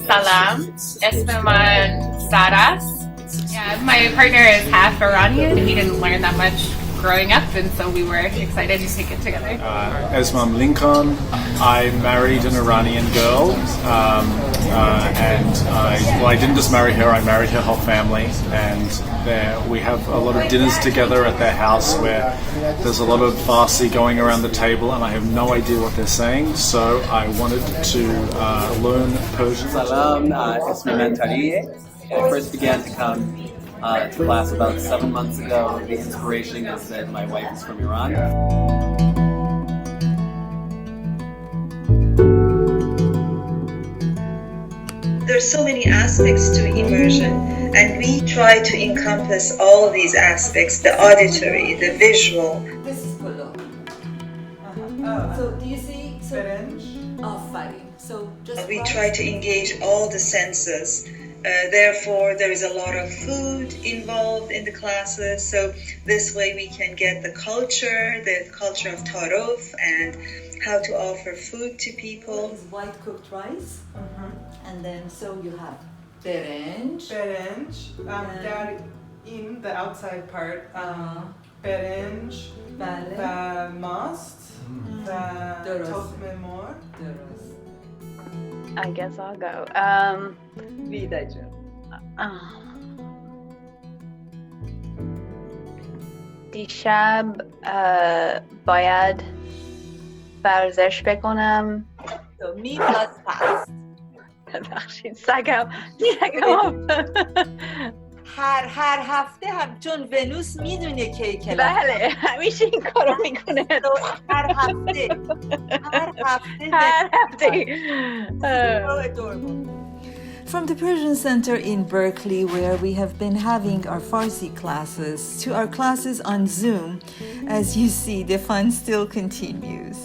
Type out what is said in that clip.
Salam. اسم من Saras. Yeah, my partner is half Iranian. He didn't learn that much growing up, and so we were excited to take it together. Esmam Lincoln. I married an Iranian girl, and I didn't just marry her, I married her whole family, and we have a lot of dinners together at their house where there's a lot of Farsi going around the table, and I have no idea what they're saying, so I wanted to learn Persian. Salam, Ismi Mentariye. I first began to come to class about 7 months ago. The inspiration is that my wife is from Iran. There's so many aspects to immersion, and we try to encompass all of these aspects, the auditory, the visual. This is Polo. So do you see? So, fighting. So just We try to engage all the senses. Therefore, there is a lot of food involved in the classes. So this way we can get the culture of Taruf, and how to offer food to people. Is white cooked rice, and then so you have berenj. They're in the outside part. Berenj, the mast, the tokhme mor. I guess I'll go. Vidajun. دیشب باید ورزش بکنم. So meet us past. ببخشید سگم هر هفته هم چون ونوس میدونه که کلاس. بله همیشه این کارو میکنه. هر هفته. So adorable. From the Persian Center in Berkeley, where we have been having our Farsi classes, to our classes on Zoom, as you see, the fun still continues.